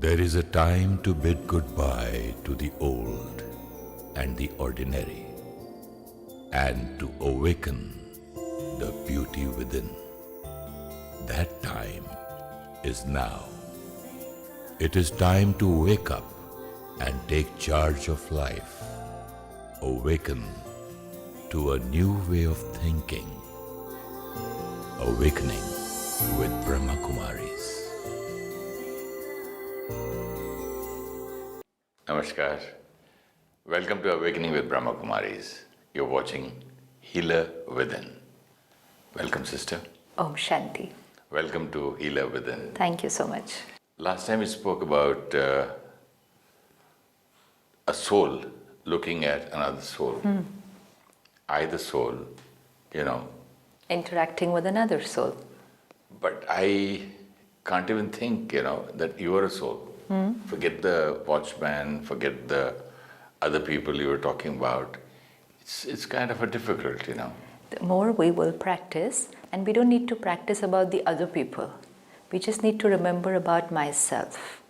There is a time to bid goodbye to the old and the ordinary, and to awaken the beauty within. That time is now. It is time to wake up and take charge of life. Awaken to a new way of thinking. Awakening with Brahma Kumaris. Namaskar. Welcome to Awakening with Brahma Kumaris. You're watching Healer Within. Welcome, sister. Om Shanti. Welcome to Healer Within. Thank you so much. Last time we spoke about a soul looking at another soul. I, the soul, Interacting with another soul. But I can't even think, that you are a soul. Forget the watchman, forget the other people you were talking about. It's kind of a difficult, The more we will practice, and we don't need to practice about the other people. We just need to remember about myself.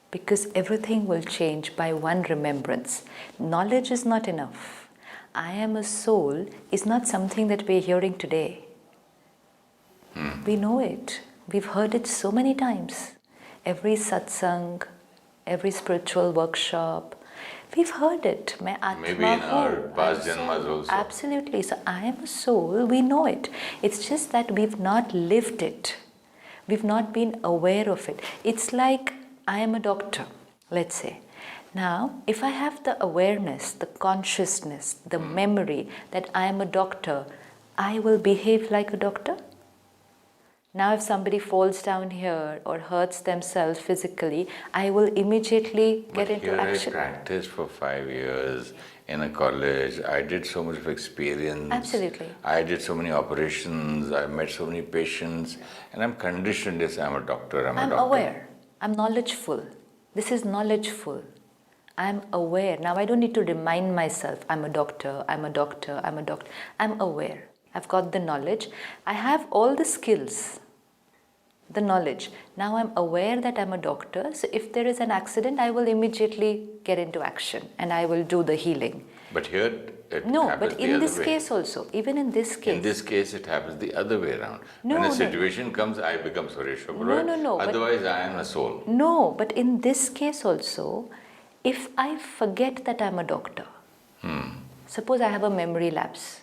Because everything will change by one remembrance. Knowledge is not enough. I am a soul is not something that we're hearing today. We know it. We've heard it so many times. Every satsang, every spiritual workshop, we've heard it. Maybe in our past janmas also. Absolutely. So I am a soul, we know it. It's just that we've not lived it. We've not been aware of it. It's like I am a doctor, let's say. Now, if I have the awareness, the consciousness, the memory that I am a doctor, I will behave like a doctor. Now, if somebody falls down here or hurts themselves physically, I will immediately get into action. I practiced for 5 years in a college. I did so much of experience. Absolutely. I did so many operations. I met so many patients. And I'm conditioned, yes, I'm a doctor, I'm aware. I'm knowledgeful. This is knowledgeful. I'm aware. Now, I don't need to remind myself, I'm a doctor, I'm a doctor, I'm a doctor. I'm aware. I've got the knowledge. I have all the skills, the knowledge. Now I'm aware that I'm a doctor. So if there is an accident, I will immediately get into action and I will do the healing. But here it No, happens but in this case also, even in this case. In this case, it happens the other way around. No, when a no. situation comes, I become Suresh Oberoi. No. Otherwise, I am a soul. No, but in this case also, if I forget that I'm a doctor, suppose I have a memory lapse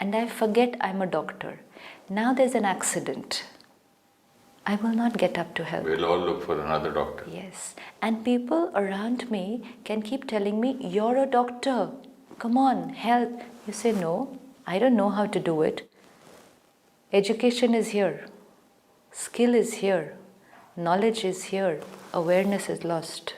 and I forget I'm a doctor. Now there's an accident. I will not get up to help. We'll all look for another doctor. Yes. And people around me can keep telling me, you're a doctor. Come on, help. You say, no, I don't know how to do it. Education is here. Skill is here. Knowledge is here. Awareness is lost.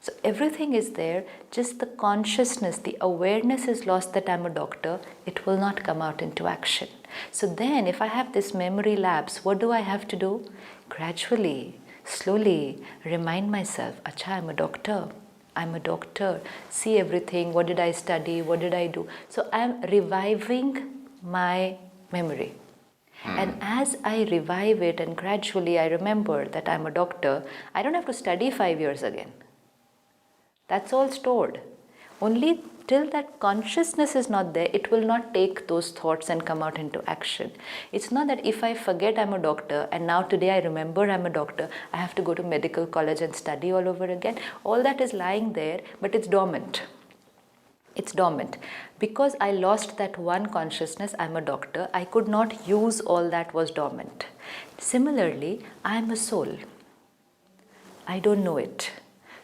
So everything is there, just the consciousness, the awareness is lost that I'm a doctor, it will not come out into action. So then if I have this memory lapse, what do I have to do? Gradually, slowly remind myself, Acha, I'm a doctor. I'm a doctor. See everything, what did I study, what did I do? So I'm reviving my memory. And as I revive it and gradually I remember that I'm a doctor, I don't have to study 5 years again. That's all stored. Only till that consciousness is not there, it will not take those thoughts and come out into action. It's not that if I forget I'm a doctor and now today I remember I'm a doctor, I have to go to medical college and study all over again. All that is lying there, but it's dormant. It's dormant. Because I lost that one consciousness, I'm a doctor, I could not use all that was dormant. Similarly, I'm a soul. I don't know it.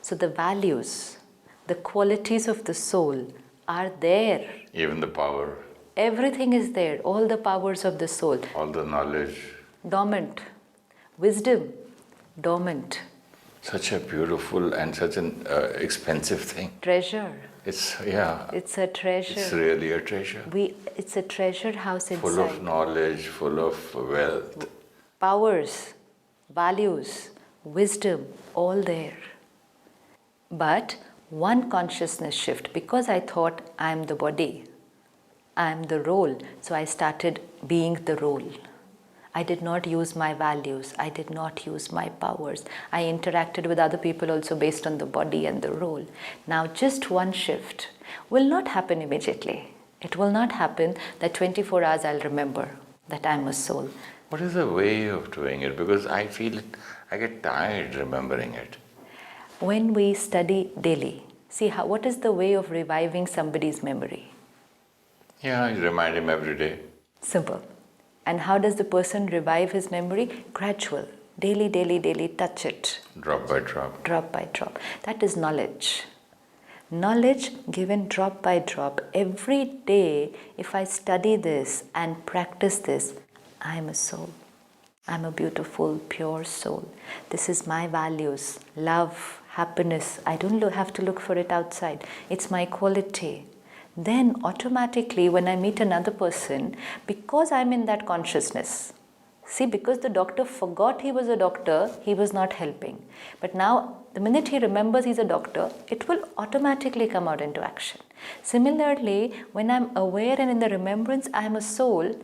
So the values, the qualities of the soul are there. Even the power. Everything is there, all the powers of the soul. All the knowledge. Dormant. Wisdom, dormant. Such a beautiful and such an expensive thing. Treasure. It's a treasure. It's really a treasure. It's a treasure house inside. Full of knowledge, full of wealth. Powers, values, wisdom, all there. But one consciousness shift, because I thought I'm the body, I'm the role, so I started being the role. I did not use my values. I did not use my powers. I interacted with other people also based on the body and the role. Now, just one shift will not happen immediately. It will not happen that 24 hours I'll remember that I'm a soul. What is the way of doing it? Because I feel it, I get tired remembering it. When we study daily, see what is the way of reviving somebody's memory? Yeah, you remind him every day. Simple. And how does the person revive his memory? Gradual. Daily, daily, daily, touch it. Drop by drop. Drop by drop. That is knowledge. Knowledge given drop by drop. Every day, if I study this and practice this, I am a soul. I'm a beautiful, pure soul. This is my values, love, happiness. I don't have to look for it outside. It's my quality. Then automatically when I meet another person, because I'm in that consciousness, see, because the doctor forgot he was a doctor, he was not helping. But now, the minute he remembers he's a doctor, it will automatically come out into action. Similarly, when I'm aware and in the remembrance I'm a soul,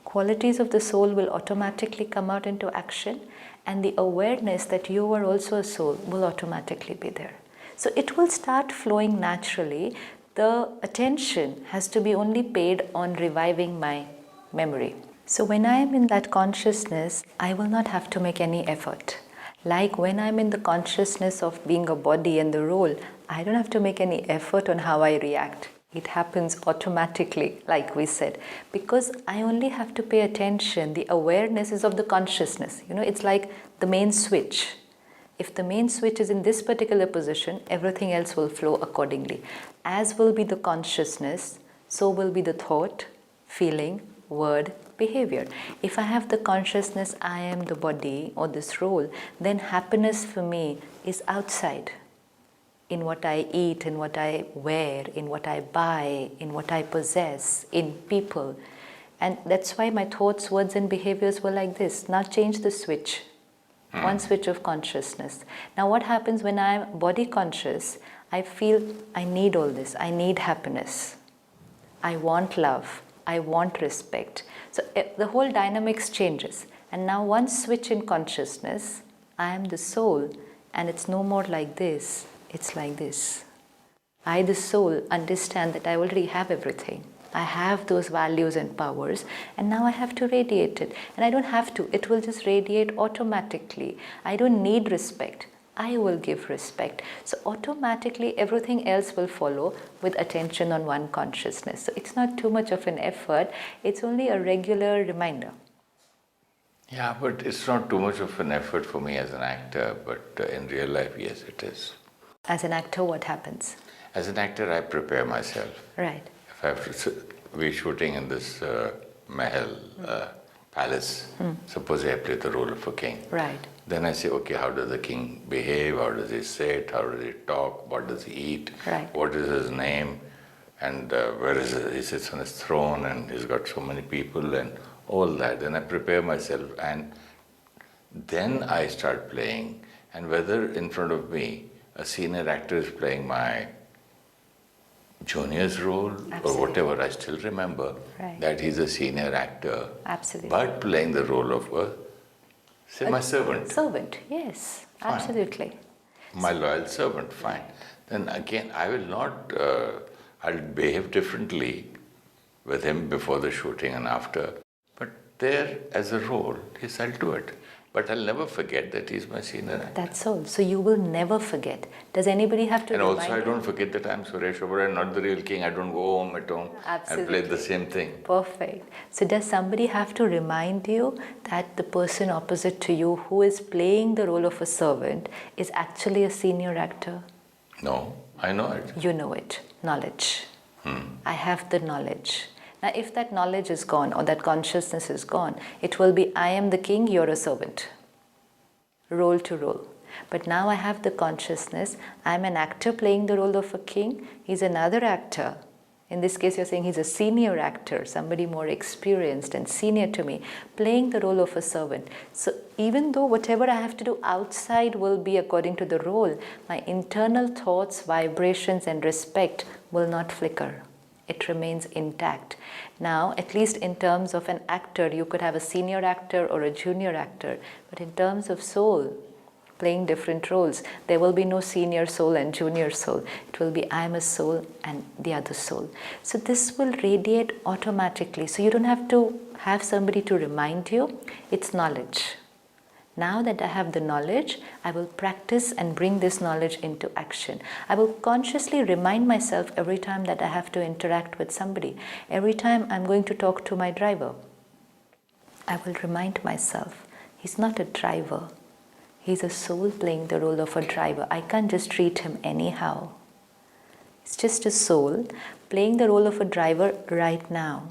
qualities of the soul will automatically come out into action, and the awareness that you are also a soul will automatically be there. So it will start flowing naturally. The attention has to be only paid on reviving my memory. So when I am in that consciousness, I will not have to make any effort. Like when I'm in the consciousness of being a body and the role, I don't have to make any effort on how I react. It happens automatically, like we said, because I only have to pay attention. The awareness is of the consciousness. It's like the main switch. If the main switch is in this particular position, everything else will flow accordingly. As will be the consciousness, so will be the thought, feeling, word, behavior. If I have the consciousness, I am the body or this role, then happiness for me is outside. In what I eat, in what I wear, in what I buy, in what I possess, in people. And that's why my thoughts, words and behaviors were like this. Now change the switch. One switch of consciousness. Now what happens when I'm body conscious? I feel I need all this. I need happiness. I want love. I want respect. So the whole dynamics changes. And now one switch in consciousness, I am the soul, and it's no more like this. It's like this. I, the soul, understand that I already have everything. I have those values and powers, and now I have to radiate it. And I don't have to, it will just radiate automatically. I don't need respect. I will give respect. So automatically everything else will follow with attention on one consciousness. So it's not too much of an effort, it's only a regular reminder. Yeah, but it's not too much of an effort for me as an actor, but in real life, yes, it is. As an actor, what happens? As an actor, I prepare myself. Right. If I have to be shooting in this Mahal palace, suppose I play the role of a king. Right. Then I say, okay, how does the king behave? How does he sit? How does he talk? What does he eat? Right. What is his name? And where is he sits on his throne and he's got so many people and all that. Then I prepare myself and then I start playing. And whether in front of me a senior actor is playing my junior's role or whatever, I still remember that he's a senior actor. Absolutely. But playing the role of say my servant. Servant, yes, Fine. absolutely. My loyal servant, fine. Then again, I will not, I'll behave differently with him before the shooting and after. But there, as a role, yes, I'll do it. But I'll never forget that he's my senior actor. That's all. So you will never forget. Does anybody have to And remind also I you? don't forget that I'm Suresh Oberoi, I'm not the real king. I don't go home at home and play the same thing. Perfect. So does somebody have to remind you that the person opposite to you who is playing the role of a servant is actually a senior actor? No, I know it. You know it. Knowledge. I have the knowledge. Now if that knowledge is gone or that consciousness is gone, it will be I am the king, you're a servant. Role to role. But now I have the consciousness, I'm an actor playing the role of a king, he's another actor. In this case you're saying he's a senior actor, somebody more experienced and senior to me, playing the role of a servant. So even though whatever I have to do outside will be according to the role, my internal thoughts, vibrations and respect will not flicker. It remains intact. Now, at least in terms of an actor, you could have a senior actor or a junior actor, but in terms of soul, playing different roles, there will be no senior soul and junior soul. It will be I am a soul and the other soul. So this will radiate automatically. So you don't have to have somebody to remind you. It's knowledge. Now that I have the knowledge, I will practice and bring this knowledge into action. I will consciously remind myself every time that I have to interact with somebody. Every time I'm going to talk to my driver, I will remind myself, he's not a driver. He's a soul playing the role of a driver. I can't just treat him anyhow. It's just a soul playing the role of a driver right now.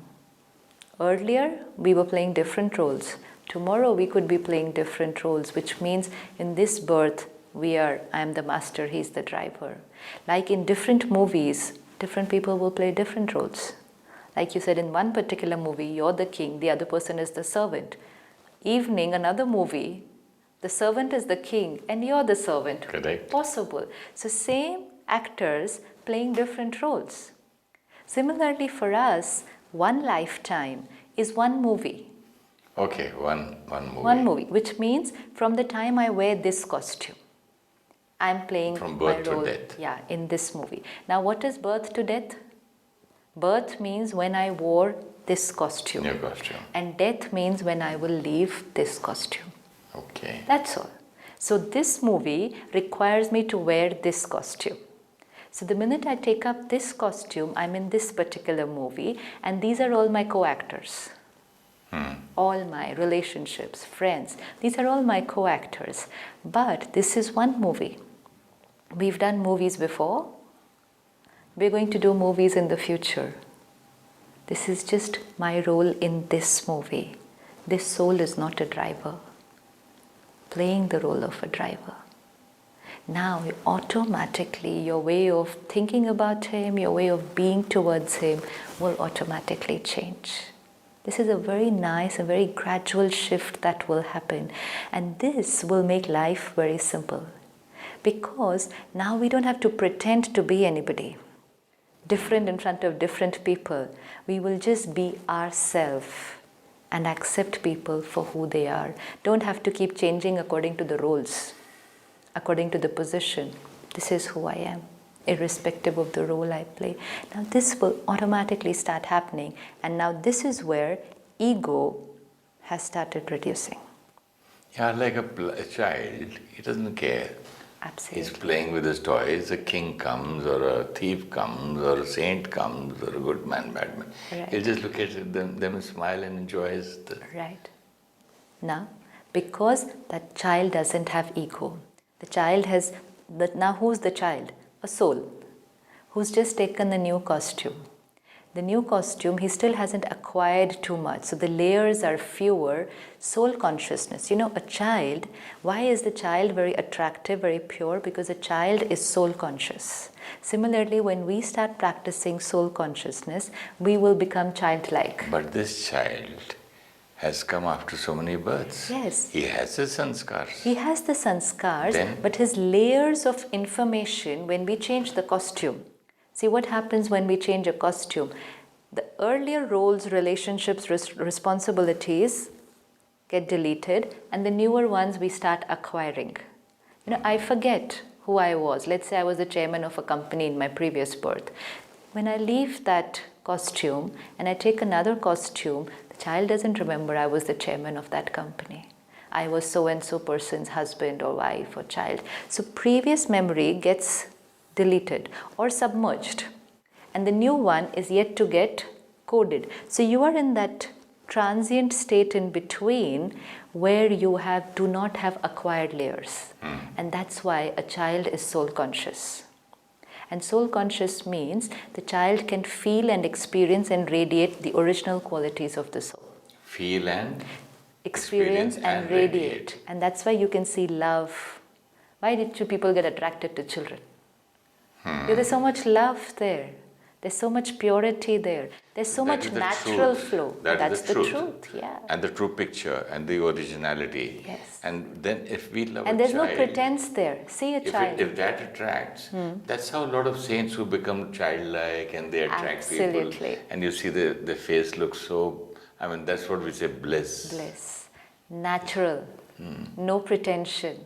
Earlier, we were playing different roles. Tomorrow we could be playing different roles, which means in this birth I am the master, he's the driver. Like in different movies, different people will play different roles. Like you said, in one particular movie, you're the king, the other person is the servant. Evening, another movie, the servant is the king and you're the servant. Correct. Possible. So same actors playing different roles. Similarly for us, one lifetime is one movie. Okay, one movie. One movie, which means from the time I wear this costume, I'm playing From birth my role, to death. Yeah, in this movie. Now, what is birth to death? Birth means when I wore this costume. New costume. And death means when I will leave this costume. Okay. That's all. So this movie requires me to wear this costume. So the minute I take up this costume, I'm in this particular movie, and these are all my co-actors. All my relationships, friends, these are all my co-actors. But this is one movie. We've done movies before. We're going to do movies in the future. This is just my role in this movie. This soul is not a driver, playing the role of a driver. Now, automatically, your way of thinking about him, your way of being towards him will automatically change. This is a very nice, a very gradual shift that will happen. And this will make life very simple. Because now we don't have to pretend to be anybody, different in front of different people. We will just be ourselves and accept people for who they are. Don't have to keep changing according to the roles, according to the position. This is who I am, irrespective of the role I play. Now this will automatically start happening, and now this is where ego has started reducing. Yeah, like a child, he doesn't care. Absolutely. He's playing with his toys. A king comes, or a thief comes, or a saint comes, or a good man, bad man. Right. He'll just look at them and smile and enjoys the... Right. Now, because that child doesn't have ego, the child has... Now who's the child? A soul who's just taken a new costume. The new costume, he still hasn't acquired too much, so the layers are fewer. Soul consciousness. You know, a child, why is the child very attractive, very pure? Because a child is soul conscious. Similarly, when we start practicing soul consciousness, we will become childlike. But this child has come after so many births. Yes. He has his sanskars. He has the sanskars, Then? but his layers of information, when we change the costume. See what happens when we change a costume. The earlier roles, relationships, responsibilities get deleted, and the newer ones we start acquiring. You know, I forget who I was. Let's say I was the chairman of a company in my previous birth. When I leave that costume and I take another costume, the child doesn't remember I was the chairman of that company. I was so-and-so person's husband or wife or child. So previous memory gets deleted or submerged, and the new one is yet to get coded. So you are in that transient state in between where you do not have acquired layers. And that's why a child is soul conscious. And soul conscious means the child can feel and experience and radiate the original qualities of the soul. Feel and Experience and radiate. And that's why you can see love. Why did two people get attracted to children? Because there's so much love there. There's so much purity there. There's so That much is the natural truth. flow. That is That's the truth. yeah. And the true picture and the originality. Yes. And then if we love And a there's child, no pretense there. See a child. if that attracts, that's how a lot of saints who become childlike and they attract people. Absolutely. And you see the face looks so, I mean, that's what we say, bliss. Bliss. Natural. No pretension.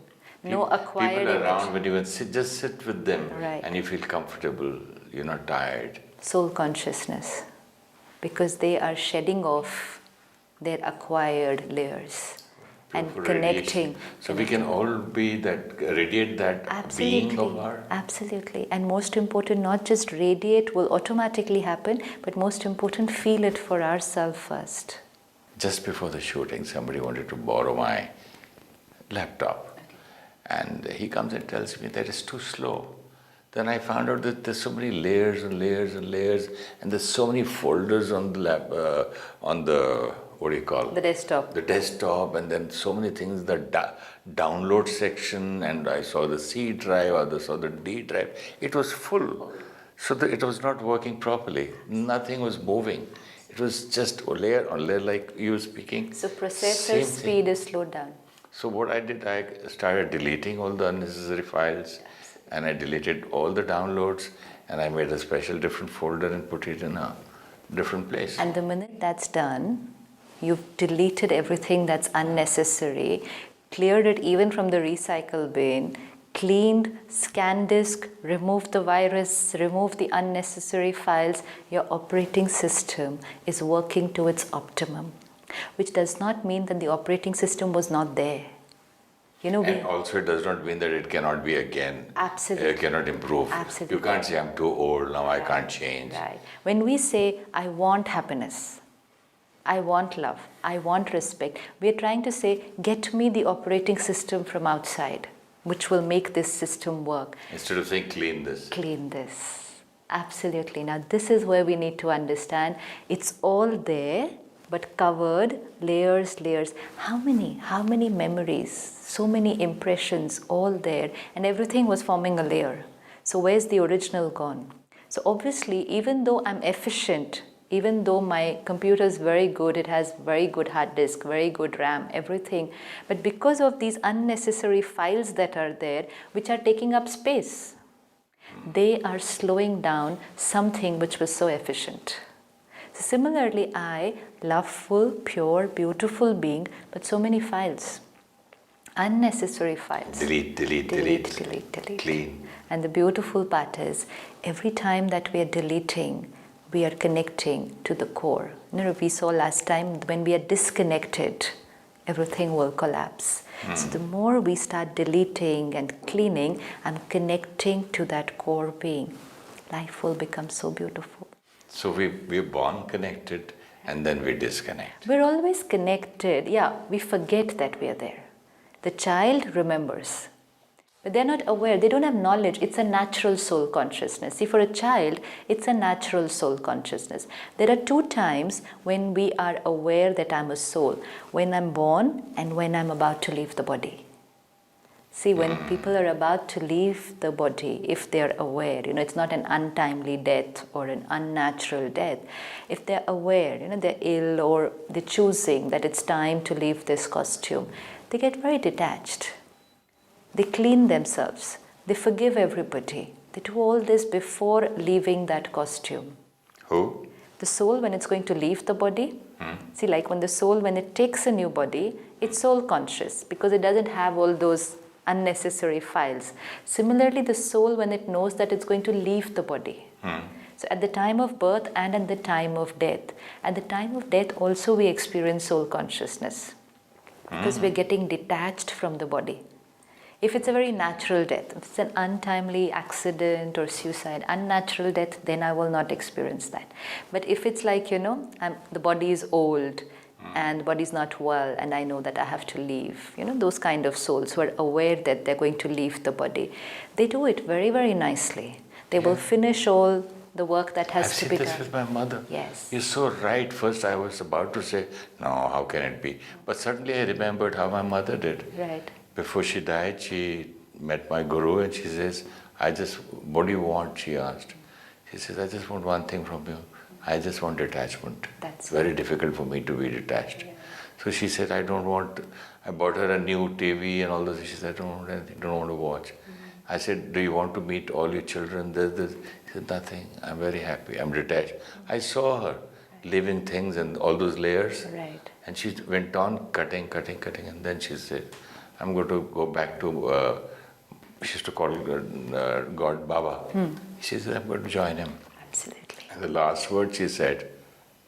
No acquired People image. around, when you just sit with them Right. and you feel comfortable, you're not tired. Soul consciousness. Because they are shedding off their acquired layers and Beautiful connecting. radiation. So we can all be that, radiate that being of our. Absolutely. And most important, not just radiate will automatically happen, but most important, feel it for ourselves first. Just before the shooting, somebody wanted to borrow my laptop. And he comes and tells me that it's too slow. Then I found out that there's so many layers and layers and layers, and there's so many folders on the what do you call? The desktop. The desktop, and then so many things, the download section, and I saw the C drive, I saw the D drive. It was full. So it was not working properly. Nothing was moving. It was just layer on layer, like you were speaking. So processor Same speed thing. is slowed down. So what I did, I started deleting all the unnecessary files, and I deleted all the downloads, and I made a special different folder and put it in a different place. And the minute that's done, you've deleted everything that's unnecessary, cleared it even from the recycle bin, cleaned, scanned disk, removed the virus, removed the unnecessary files. Your operating system is working to its optimum, which does not mean that the operating system was not there. You know, And also, it does not mean that it cannot be again. Absolutely. It cannot improve. Absolutely. You can't say, I'm too old, now I can't change. Right. When we say, I want happiness, I want love, I want respect, we are trying to say, get me the operating system from outside, which will make this system work. Instead of saying, clean this. Clean this. Absolutely. Now, this is where we need to understand it's all there, but covered, layers, layers. How many memories, so many impressions, all there, and everything was forming a layer. So where's the original gone? So obviously, even though I'm efficient, even though my computer is very good, it has very good hard disk, very good RAM, everything, but because of these unnecessary files that are there, which are taking up space, they are slowing down something which was so efficient. So similarly, I, loveful, pure, beautiful being, but so many files, unnecessary files. Delete. Clean. And the beautiful part is, every time that we are deleting, we are connecting to the core. You know, we saw last time, when we are disconnected, everything will collapse. So the more we start deleting and cleaning, I'm connecting to that core being. Life will become so beautiful. So we're born connected, and then we disconnect. We're always connected. Yeah, we forget that we are there. The child remembers, but they're not aware. They don't have knowledge. It's a natural soul consciousness. See, for a child, it's a natural soul consciousness. There are two times when we are aware that I'm a soul. When I'm born and when I'm about to leave the body. See, when people are about to leave the body, if they're aware, it's not an untimely death or an unnatural death. If they're aware, they're ill or they're choosing that it's time to leave this costume, they get very detached. They clean themselves. They forgive everybody. They do all this before leaving that costume. Who? The soul, when it's going to leave the body, see, like when the soul, when it takes a new body, it's soul conscious because it doesn't have all those unnecessary files. Similarly, the soul, when it knows that it's going to leave the body. So at the time of birth and at the time of death. At the time of death also we experience soul consciousness because we're getting detached from the body. If it's a very natural death, if it's an untimely accident or suicide, unnatural death, then I will not experience that. But if it's like, the body is old, and the body is not well, and I know that I have to leave. Those kind of souls who are aware that they're going to leave the body, they do it very, very nicely. They will finish all the work that has to be done. I've seen this with my mother. Yes. You're so right. First I was about to say, no, how can it be? But suddenly I remembered how my mother did. Right. Before she died, she met my guru and she says, what do you want? She asked. She says, I just want one thing from you. I just want detachment. That's It's very difficult for me to be detached. Yeah. So she said, I don't want, I bought her a new TV and all those. She said, I don't want anything, don't want to watch. I said, do you want to meet all your children? This. She said, nothing. I'm very happy. I'm detached. I saw her living things and all those layers. Right. And she went on cutting. And then she said, I'm going to go back to, she used to call God Baba. She said, I'm going to join him. Absolutely. And the last word she said,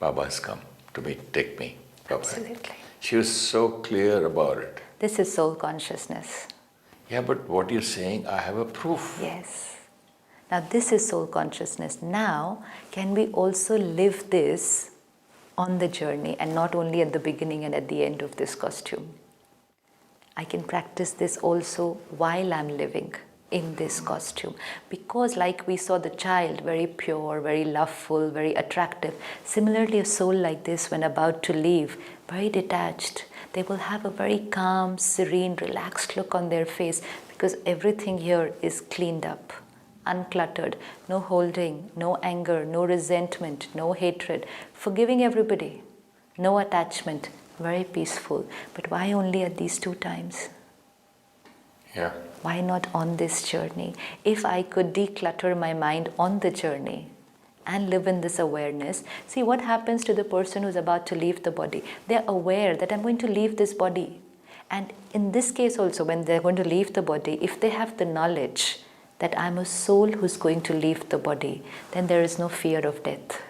Baba has come to me, take me. Baba. Absolutely. She was so clear about it. This is soul consciousness. Yeah, but what you're saying, I have a proof. Yes. Now this is soul consciousness. Now, can we also live this on the journey and not only at the beginning and at the end of this costume? I can practice this also while I'm living in this costume. Because like we saw the child, very pure, very loveful, very attractive. Similarly, a soul like this, when about to leave, very detached, they will have a very calm, serene, relaxed look on their face because everything here is cleaned up, uncluttered, no holding, no anger, no resentment, no hatred, forgiving everybody, no attachment, very peaceful. But why only at these 2 times? Yeah. Why not on this journey? If I could declutter my mind on the journey and live in this awareness, see what happens to the person who's about to leave the body. They're aware that I'm going to leave this body. And in this case also, when they're going to leave the body, if they have the knowledge that I'm a soul who's going to leave the body, then there is no fear of death.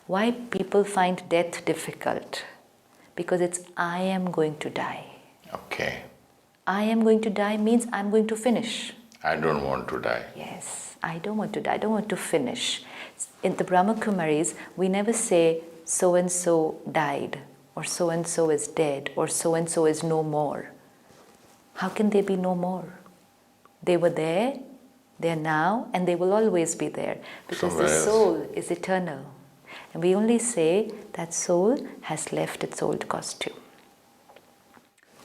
Why people find death difficult? Because it's I am going to die. Okay. I am going to die means I'm going to finish. I don't want to die. Yes, I don't want to die. I don't want to finish. In the Brahma Kumaris, we never say so-and-so died or so-and-so is dead or so-and-so is no more. How can they be no more? They were there, they are now, and they will always be there because Somewhere the else. soul is eternal. And we only say that soul has left its old costume.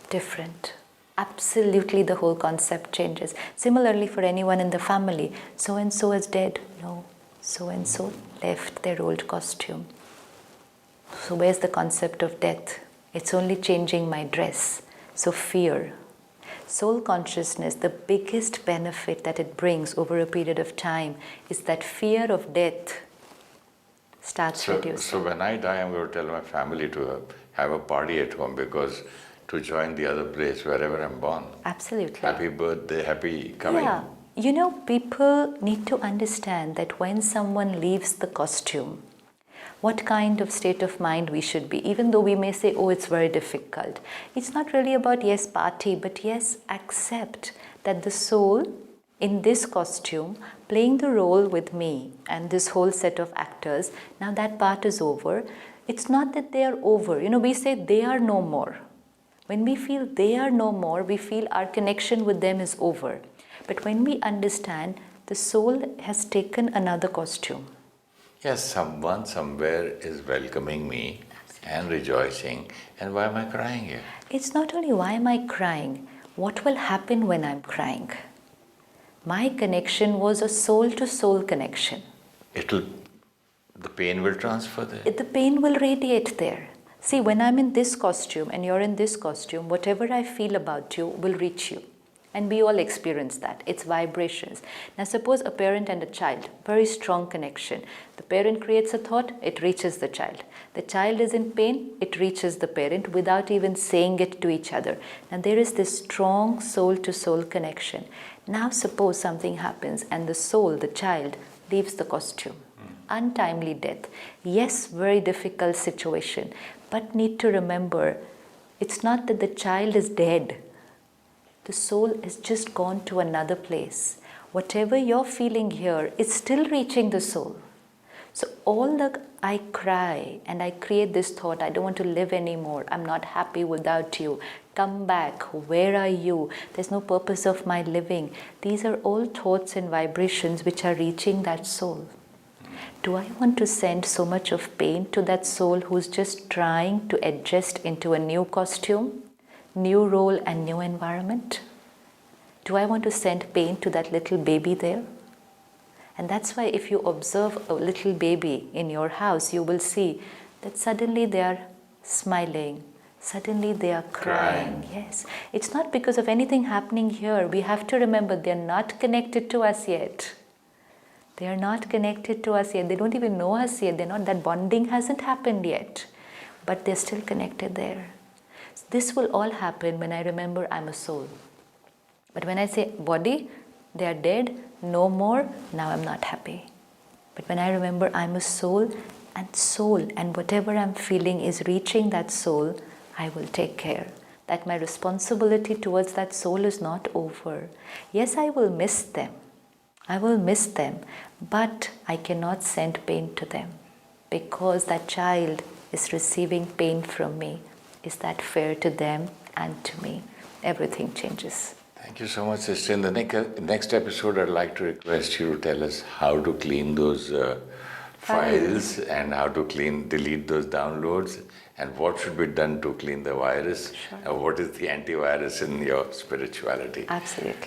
Different. Absolutely, the whole concept changes. Similarly, for anyone in the family, so-and-so is dead. No, so-and-so left their old costume. So where's the concept of death? It's only changing my dress. So fear. Soul consciousness, the biggest benefit that it brings over a period of time is that fear of death starts reducing. So when I die, I'm going to tell my family to have a party at home because to join the other place wherever I'm born. Absolutely. Happy birthday, happy coming. Yeah. You know, people need to understand that when someone leaves the costume, what kind of state of mind we should be, even though we may say, oh, it's very difficult. It's not really about, yes, party, but yes, accept that the soul in this costume, playing the role with me and this whole set of actors, now that part is over. It's not that they are over. You know, we say they are no more. When we feel they are no more, we feel our connection with them is over. But when we understand, the soul has taken another costume. Yes, someone somewhere is welcoming me and rejoicing. And why am I crying here? It's not only why am I crying, what will happen when I'm crying? My connection was a soul-to-soul connection. The pain will transfer there. The pain will radiate there. See, when I'm in this costume and you're in this costume, whatever I feel about you will reach you. And we all experience that. It's vibrations. Now suppose a parent and a child, very strong connection. The parent creates a thought, it reaches the child. The child is in pain, it reaches the parent without even saying it to each other. And there is this strong soul-to-soul connection. Now suppose something happens and the soul, the child, leaves the costume. Untimely death. Yes, very difficult situation. But need to remember, it's not that the child is dead. The soul has just gone to another place. Whatever you're feeling here is still reaching the soul. So all the I cry and I create this thought, I don't want to live anymore. I'm not happy without you. Come back. Where are you? There's no purpose of my living. These are all thoughts and vibrations which are reaching that soul. Do I want to send so much of pain to that soul who's just trying to adjust into a new costume, new role and new environment? Do I want to send pain to that little baby there? And that's why if you observe a little baby in your house, you will see that suddenly they are smiling, suddenly they are crying. Yes, it's not because of anything happening here. We have to remember they are not connected to us yet. They are not connected to us yet. They don't even know us yet. That bonding hasn't happened yet. But they're still connected there. This will all happen when I remember I'm a soul. But when I say body, they are dead, no more, now I'm not happy. But when I remember I'm a soul, and whatever I'm feeling is reaching that soul, I will take care. That my responsibility towards that soul is not over. Yes, I will miss them. I will miss them, but I cannot send pain to them because that child is receiving pain from me. Is that fair to them and to me? Everything changes. Thank you so much, sister. In the next episode, I'd like to request you to tell us how to clean those files and how to delete those downloads, and what should be done to clean the virus, Sure. and what is the antivirus in your spirituality. Absolutely.